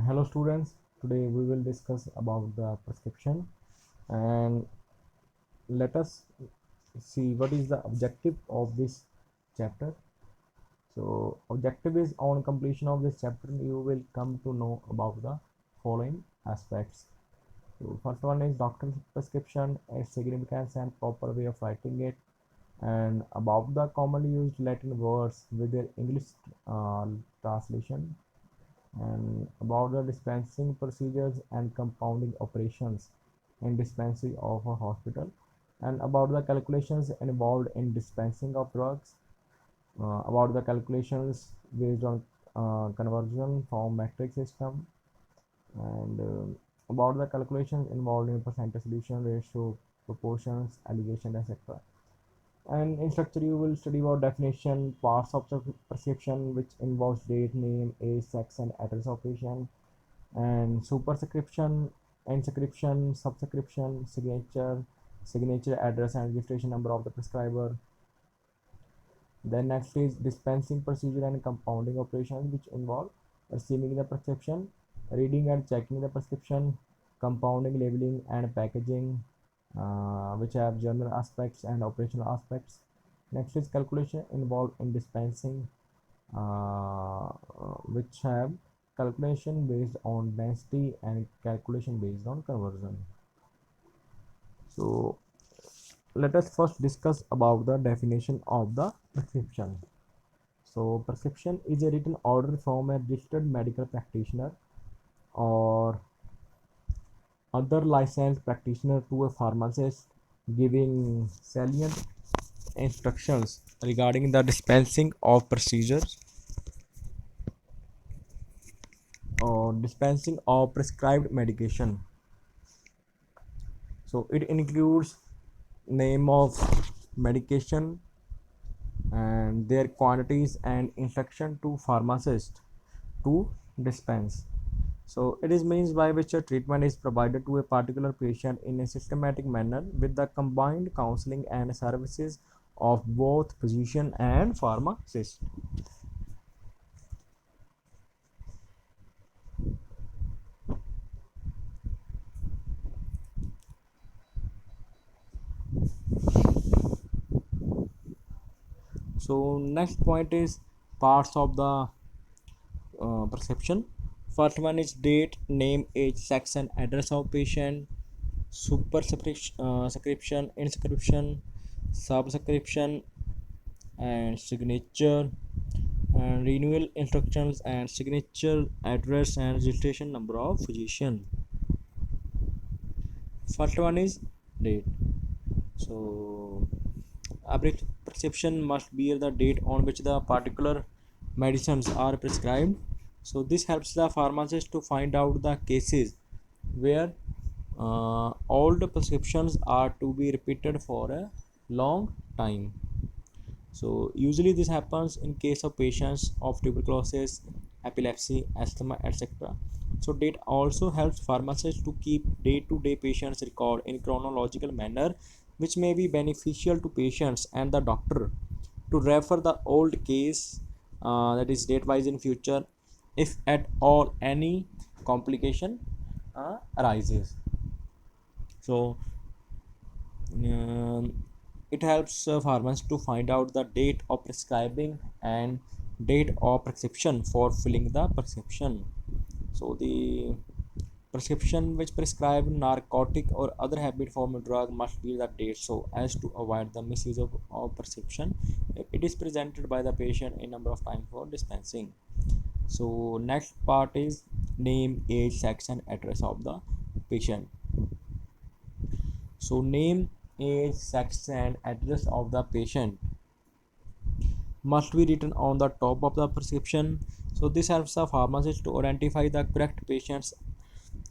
Hello students, today we will discuss about the prescription and let us see what is the objective of this chapter. So objective is on completion of this chapter you will come to know about the following aspects. So first one is doctor's prescription, its significance and proper way of writing it, and about the commonly used Latin words with their English uh, translation, and about the dispensing procedures and compounding operations in dispensary of a hospital, and about the calculations involved in dispensing of drugs, about the calculations based on conversion from metric system, and about the calculations involved in percentage solution ratio, proportions, allegation, etc. And in structure you will study about definition, parts of the prescription which involves date, name, age, sex and address of patient, and superscription, inscription, subscription, signature, address and registration number of the prescriber. Then next is dispensing procedure and compounding operations which involve receiving the prescription, reading and checking the prescription, compounding, labeling and packaging, which have general aspects and operational aspects. Next is calculation involved in dispensing, which have calculation based on density and calculation based on conversion. So let us first discuss about the definition of the prescription. So prescription is a written order from a registered medical practitioner or other licensed practitioner to a pharmacist, giving salient instructions regarding the dispensing of procedures or dispensing of prescribed medication. So it includes name of medication and their quantities and instruction to pharmacist to dispense. So it is means by which a treatment is provided to a particular patient in a systematic manner with the combined counseling and services of both physician and pharmacist. So next point is parts of the prescription. First one is date, name, age, sex and address of patient, superscription, inscription, subscription and signature, and renewal instructions and signature, address and registration number of physician. First one is date. So every prescription must bear the date on which the particular medicines are prescribed. So this helps the pharmacist to find out the cases where old prescriptions are to be repeated for a long time. So usually this happens in case of patients of tuberculosis, epilepsy, asthma, etc. So date also helps pharmacists to keep day-to-day patients record in chronological manner, which may be beneficial to patients and the doctor to refer the old case, that is date wise in future, if at all any complication arises. So um, it helps farmers to find out the date of prescribing and date of prescription for filling the prescription. So the prescription which prescribe narcotic or other habit forming drug must be the date so as to avoid the misuse of prescription if it is presented by the patient a number of times for dispensing. So next part is name, age, sex and address of the patient. So name, age, sex and address of the patient must be written on the top of the prescription. So this helps the pharmacist to identify the correct patients,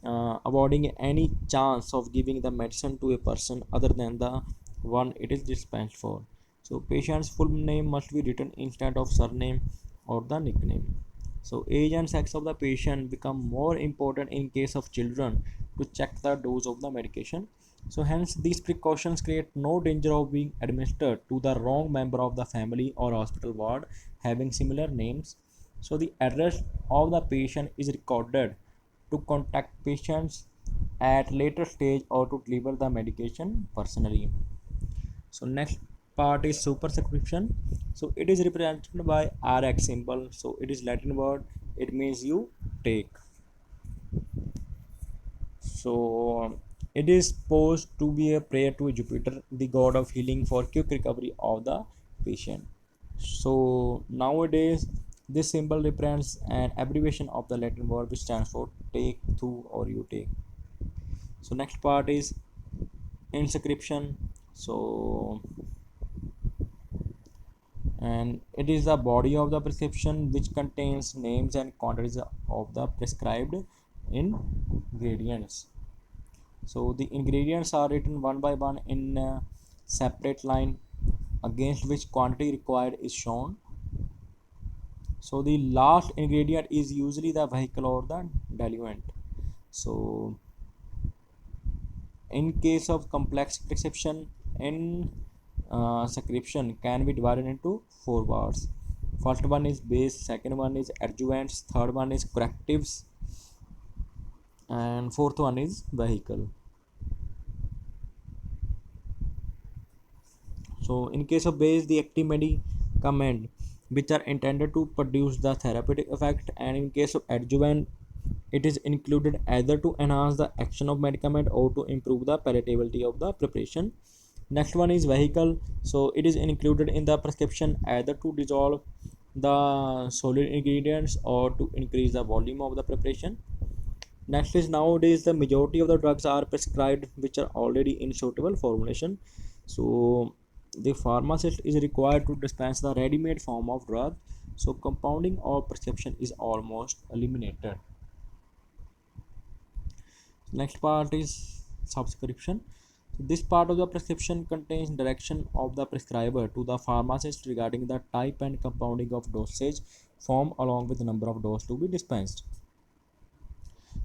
avoiding any chance of giving the medicine to a person other than the one it is dispensed for. So patient's full name must be written instead of surname or the nickname. So age and sex of the patient become more important in case of children to check the dose of the medication. So hence these precautions create no danger of being administered to the wrong member of the family or hospital ward having similar names. So the address of the patient is recorded to contact patients at later stage or to deliver the medication personally. So next part is superscription. So it is represented by RX symbol. So it is Latin word. It means you take. So it is supposed to be a prayer to Jupiter, the god of healing, for quick recovery of the patient. So nowadays this symbol represents an abbreviation of the Latin word which stands for take, to, or you take. So next part is inscription. So and it is the body of the prescription which contains names and quantities of the prescribed ingredients. So the ingredients are written one by one in a separate line against which quantity required is shown. So the last ingredient is usually the vehicle or the diluent. So in case of complex prescription, in prescription can be divided into four parts. First one is base, second one is adjuvants, third one is correctives, and fourth one is vehicle. So in case of base, the active medicament which are intended to produce the therapeutic effect, and in case of adjuvant, it is included either to enhance the action of medicament or to improve the palatability of the preparation. Next one is vehicle. So it is included in the prescription either to dissolve the solid ingredients or to increase the volume of the preparation. Next is nowadays the majority of the drugs are prescribed which are already in suitable formulation. So the pharmacist is required to dispense the ready-made form of drug. So compounding or prescription is almost eliminated. Next part is subscription. So this part of the prescription contains direction of the prescriber to the pharmacist regarding the type and compounding of dosage form along with the number of doses to be dispensed.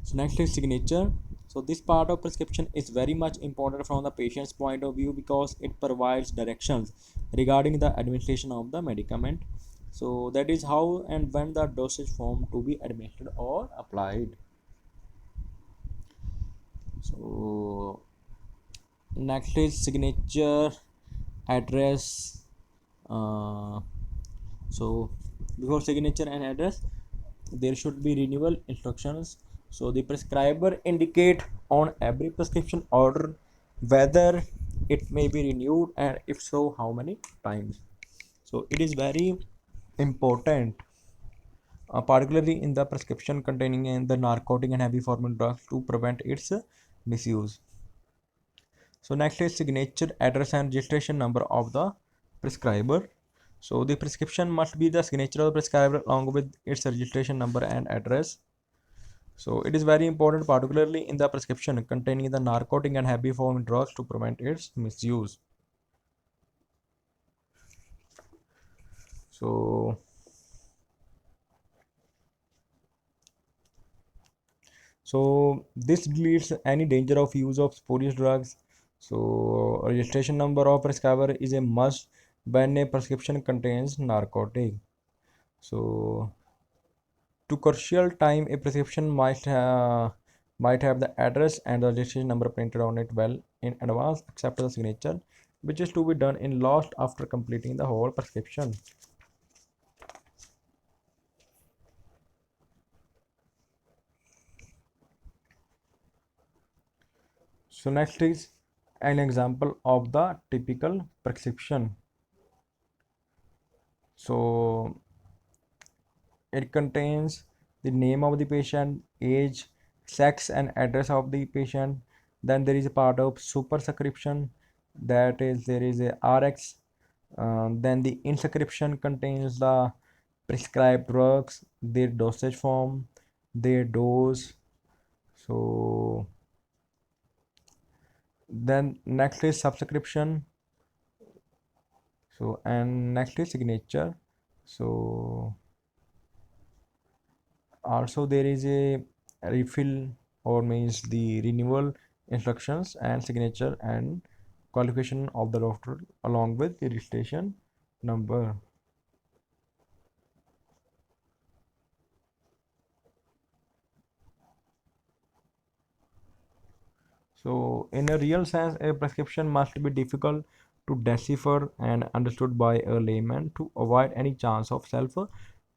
So next is signature. So this part of prescription is very much important from the patient's point of view because it provides directions regarding the administration of the medicament. So that is how and when the dosage form to be administered or applied. So next is signature, address. Uh, so before signature and address, there should be renewal instructions. So the prescriber indicate on every prescription order whether it may be renewed and if so how many times. So it is very important, particularly in the prescription containing in the narcotic and heavy formula drugs to prevent its misuse. So next is signature, address and registration number of the prescriber. So the prescription must be the signature of the prescriber along with its registration number and address. So it is very important, particularly in the prescription containing the narcotic and heavy form drugs to prevent its misuse. So this deletes any danger of use of spurious drugs. So registration number of prescriber is a must when a prescription contains narcotic. So to crucial time, a prescription might have the address and the registration number printed on it well in advance, except the signature, which is to be done in last after completing the whole prescription. So next is an example of the typical prescription. So it contains the name of the patient, age, sex, and address of the patient. Then there is a part of superscription, that is there is a RX. Then the inscription contains the prescribed drugs, their dosage form, their dose. So then next is subscription. So and next is signature. So also there is a refill or means the renewal instructions and signature and qualification of the doctor along with the registration number. So, in a real sense, a prescription must be difficult to decipher and understood by a layman to avoid any chance of self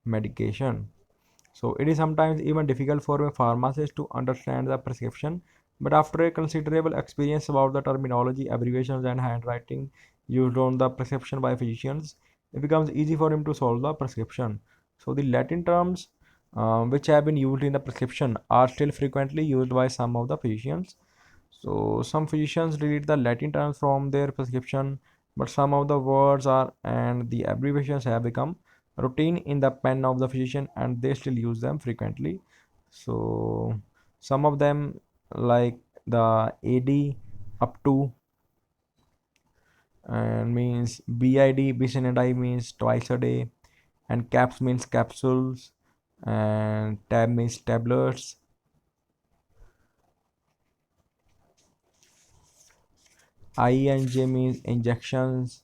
medication. So, it is sometimes even difficult for a pharmacist to understand the prescription, but after a considerable experience about the terminology, abbreviations, and handwriting used on the prescription by physicians, it becomes easy for him to solve the prescription. So, the Latin terms which have been used in the prescription are still frequently used by some of the physicians. So some physicians delete the Latin terms from their prescription, but some of the words are and the abbreviations have become routine in the pen of the physician and they still use them frequently. So some of them like the AD up to and means BID, bisanidine means twice a day, and caps means capsules, and tab means tablets. INJ means injections,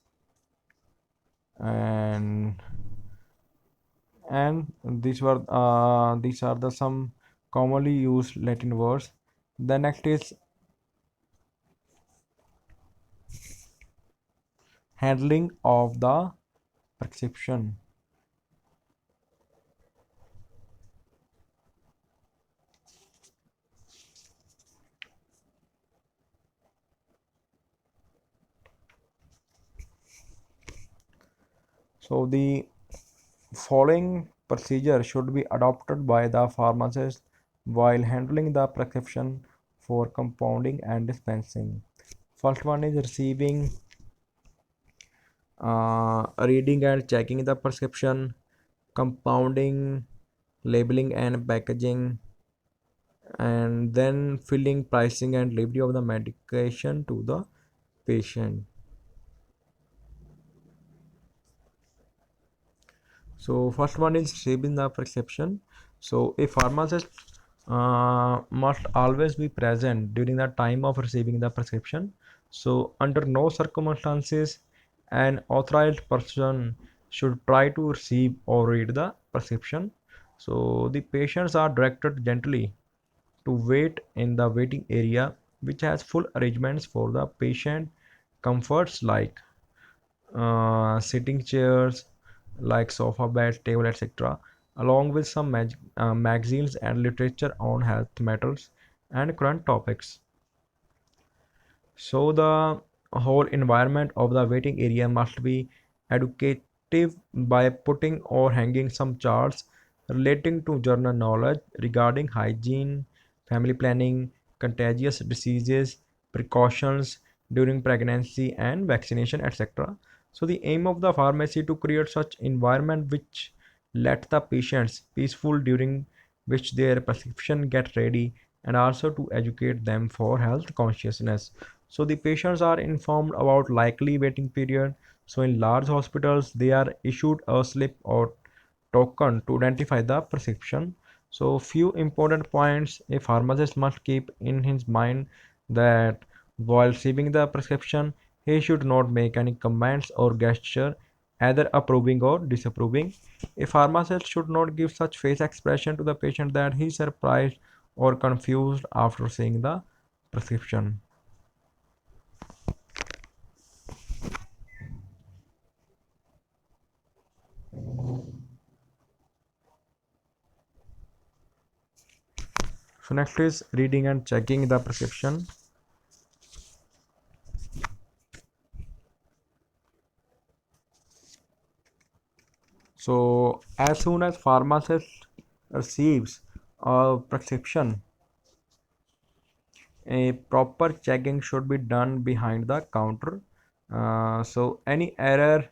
and these are the some commonly used Latin words. The next is handling of the prescription. So the following procedure should be adopted by the pharmacist while handling the prescription for compounding and dispensing. First one is receiving, reading and checking the prescription, compounding, labeling and packaging, and then filling, pricing, and delivery of the medication to the patient. So first one is receiving the prescription. So a pharmacist must always be present during the time of receiving the prescription. So under no circumstances an authorized person should try to receive or read the prescription. So the patients are directed gently to wait in the waiting area, which has full arrangements for the patient comforts like sitting chairs like sofa bed, table, etc., along with some magazines and literature on health matters and current topics. So the whole environment of the waiting area must be educative by putting or hanging some charts relating to general knowledge regarding hygiene, family planning, contagious diseases, precautions during pregnancy and vaccination, etc. So the aim of the pharmacy to create such environment which let the patients peaceful during which their prescription get ready and also to educate them for health consciousness. So the patients are informed about likely waiting period. So in large hospitals they are issued a slip or token to identify the prescription. So few important points a pharmacist must keep in his mind that while receiving the prescription he should not make any comments or gesture either approving or disapproving. A pharmacist should not give such face expression to the patient that he is surprised or confused after seeing the prescription. So next is reading and checking the prescription. So as soon as pharmacist receives a prescription, a proper checking should be done behind the counter. So any error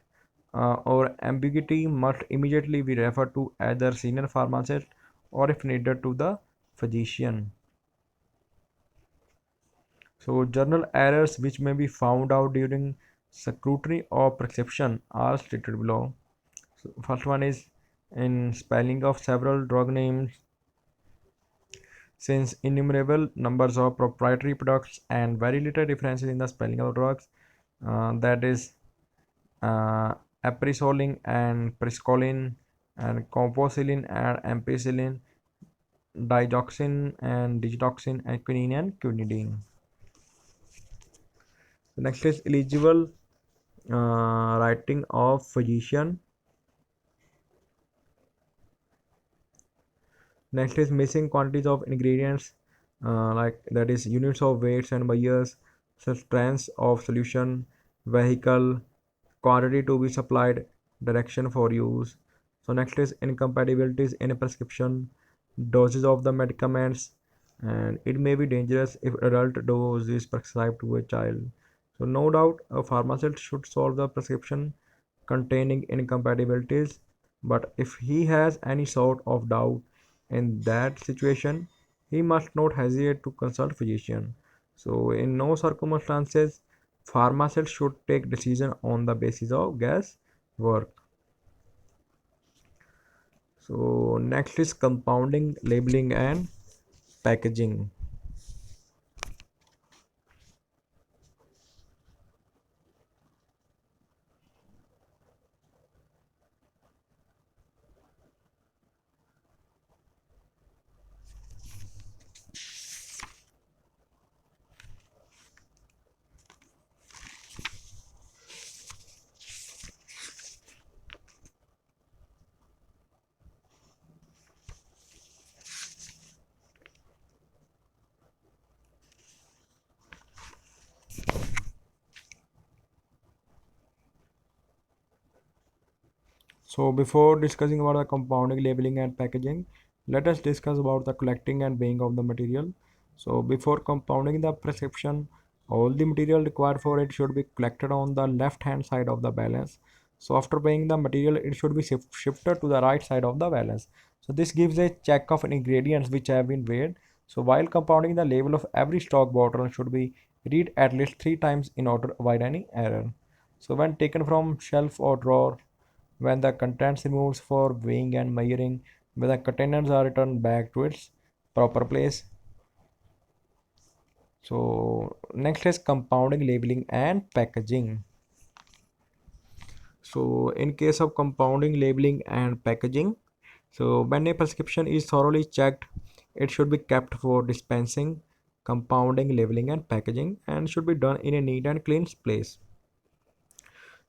or ambiguity must immediately be referred to either senior pharmacist or if needed to the physician. So journal errors which may be found out during scrutiny or prescription are stated below. So first one is in spelling of several drug names, since innumerable numbers of proprietary products and very little differences in the spelling of drugs, that is uh, aprisoline and priscolin and composilin and ampicillin, digoxin and digitoxin and quinine and quinidine. Next is eligible writing of physician. Next is missing quantities of ingredients, like that is units of weights and measures, strengths of solution, vehicle, quantity to be supplied, direction for use. So next is incompatibilities in a prescription, doses of the medicaments, and it may be dangerous if adult dose is prescribed to a child. So no doubt a pharmacist should solve the prescription containing incompatibilities, but if he has any sort of doubt in that situation, he must not hesitate to consult physician. So in no circumstances, pharmacists should take decision on the basis of guess work. So next is compounding, labeling and packaging. So before discussing about the compounding, labeling and packaging, let us discuss about the collecting and weighing of the material. So before compounding the prescription, all the material required for it should be collected on the left hand side of the balance. So after weighing the material, it should be shifted to the right side of the balance. So this gives a check of ingredients which have been weighed. So while compounding, the label of every stock bottle should be read at least 3 times in order to avoid any error. So when taken from shelf or drawer, when the contents removed for weighing and measuring, when the containers are returned back to its proper place. So next is compounding, labeling and packaging. So in case of compounding, labeling and packaging, so when a prescription is thoroughly checked, it should be kept for dispensing, compounding, labeling and packaging, and should be done in a neat and clean place.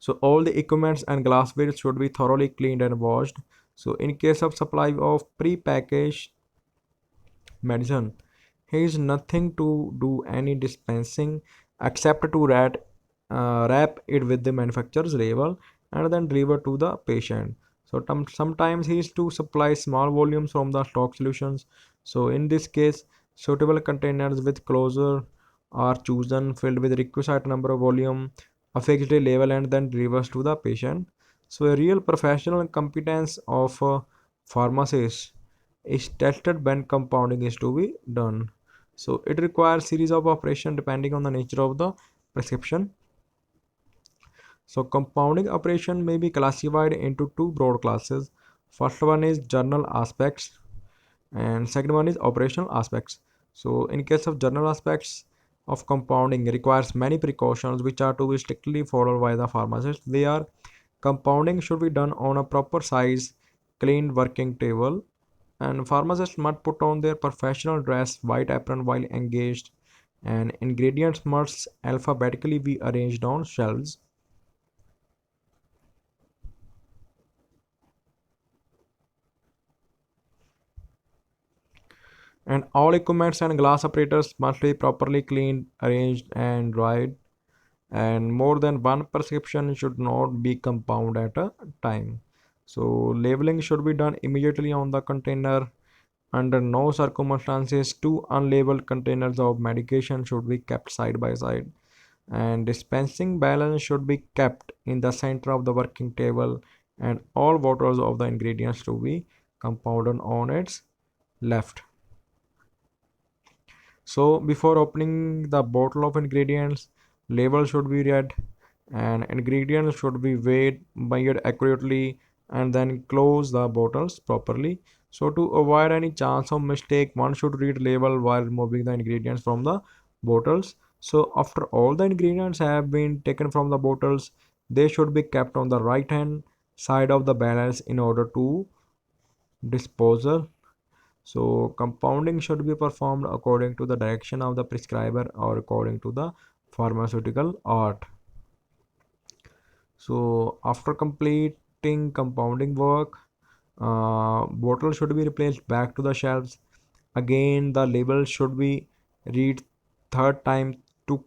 So all the equipments and glassware should be thoroughly cleaned and washed. So in case of supply of pre-packaged medicine, he is nothing to do any dispensing except to wrap it with the manufacturer's label and then deliver to the patient. So sometimes he is to supply small volumes from the stock solutions. So in this case, suitable containers with closure are chosen, filled with requisite number of volume, affixed a label and then delivers to the patient. So a real professional competence of a pharmacist is tested when compounding is to be done. So it requires series of operation depending on the nature of the prescription. So compounding operation may be classified into two broad classes. First one is journal aspects and second one is operational aspects. So in case of journal aspects of compounding requires many precautions which are to be strictly followed by the pharmacist. They are: compounding should be done on a proper size, clean working table, and pharmacists must put on their professional dress, white apron while engaged, and ingredients must alphabetically be arranged on shelves. And all equipments and glass apparatus must be properly cleaned, arranged, and dried. And more than one prescription should not be compounded at a time. So labeling should be done immediately on the container. Under no circumstances, two unlabeled containers of medication should be kept side by side. And dispensing balance should be kept in the center of the working table, and all bottles of the ingredients to be compounded on its left. So before opening the bottle of ingredients, label should be read and ingredients should be weighed, measured accurately, and then close the bottles properly. So to avoid any chance of mistake, one should read label while removing the ingredients from the bottles. So after all the ingredients have been taken from the bottles, they should be kept on the right hand side of the balance in order to disposal. So compounding should be performed according to the direction of the prescriber or according to the pharmaceutical art. So after completing compounding work, bottle should be replaced back to the shelves. Again, the label should be read third time to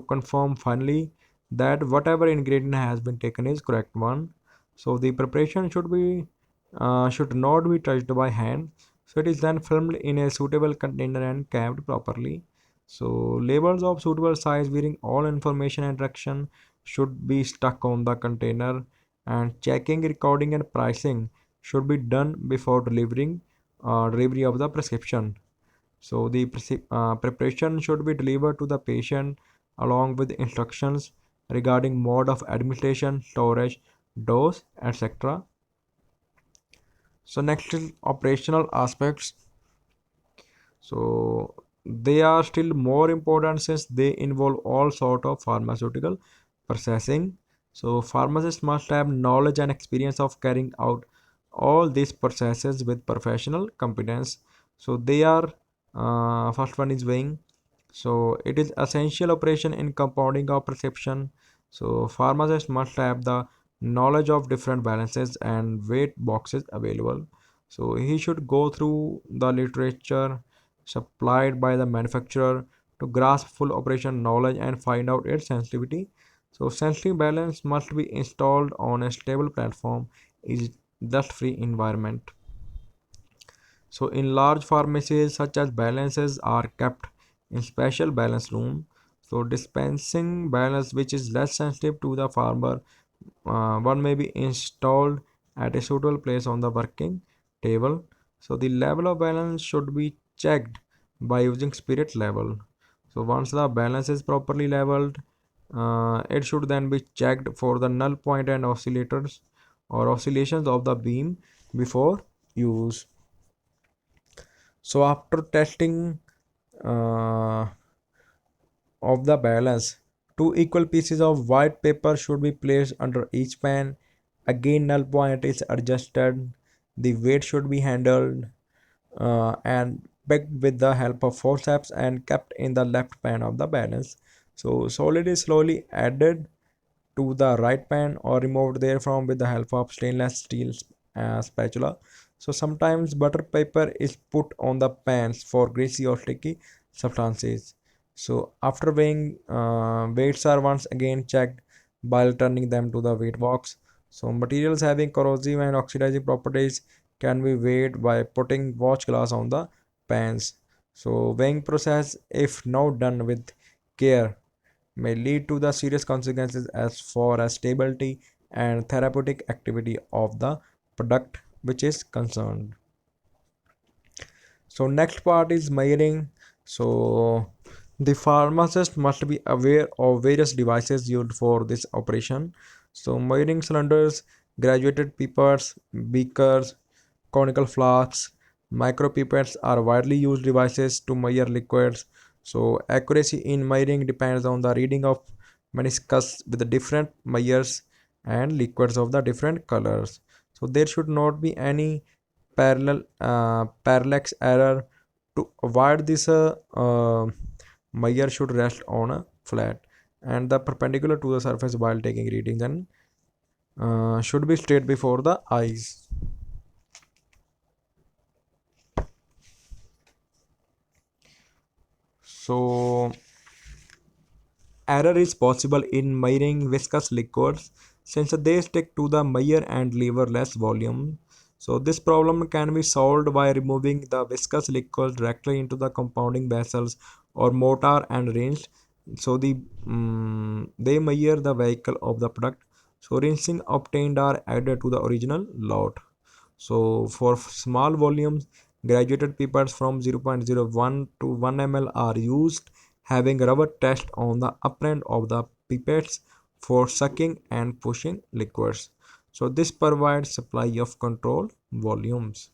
confirm finally that whatever ingredient has been taken is correct one. So the preparation should not be touched by hand. So it is then filmed in a suitable container and capped properly. So labels of suitable size bearing all information and direction should be stuck on the container, and checking, recording and pricing should be done before delivery of the prescription. So the preparation should be delivered to the patient along with instructions regarding mode of administration, storage, dose, etc. So next is operational aspects. So they are still more important since they involve all sort of pharmaceutical processing. So pharmacists must have knowledge and experience of carrying out all these processes with professional competence. So they are first one is weighing. So it is essential operation in compounding of prescription. So pharmacist must have the knowledge of different balances and weight boxes available. So he should go through the literature supplied by the manufacturer to grasp full operation knowledge and find out its sensitivity. So sensitive balance must be installed on a stable platform is dust-free environment. So in large pharmacies such as balances are kept in special balance room. So dispensing balance which is less sensitive to the farmer, one may be installed at a suitable place on the working table. So the level of balance should be checked by using spirit level. So once the balance is properly leveled, it should then be checked for the null point and oscillators or oscillations of the beam before use. So after testing uh, of the balance, two equal pieces of white paper should be placed under each pan. Again, null point is adjusted. The weight should be handled and pegged with the help of forceps and kept in the left pan of the balance. So solid is slowly added to the right pan or removed therefrom with the help of stainless steel spatula. So sometimes butter paper is put on the pans for greasy or sticky substances. So after weighing, weights are once again checked by returning them to the weight box. So materials having corrosive and oxidizing properties can be weighed by putting watch glass on the pans. So weighing process, if not done with care, may lead to the serious consequences as far as stability and therapeutic activity of the product which is concerned. So next part is measuring. So the pharmacist must be aware of various devices used for this operation. So measuring cylinders, graduated pipettes, beakers, conical flasks, micropipettes are widely used devices to measure liquids. So accuracy in measuring depends on the reading of meniscus with the different measures and liquids of the different colors. So there should not be any parallax error. To avoid this, measure should rest on a flat and the perpendicular to the surface while taking readings, and should be straight before the eyes. So error is possible in measuring viscous liquids since they stick to the measure and lever less volume. So this problem can be solved by removing the viscous liquid directly into the compounding vessels or mortar and rinsed. So they measure the vehicle of the product. So rinsing obtained are added to the original lot. So for small volumes, graduated pipettes from 0.01 to 1 ml are used, having rubber test on the upper end of the pipettes for sucking and pushing liquids. So this provides supply of control volumes.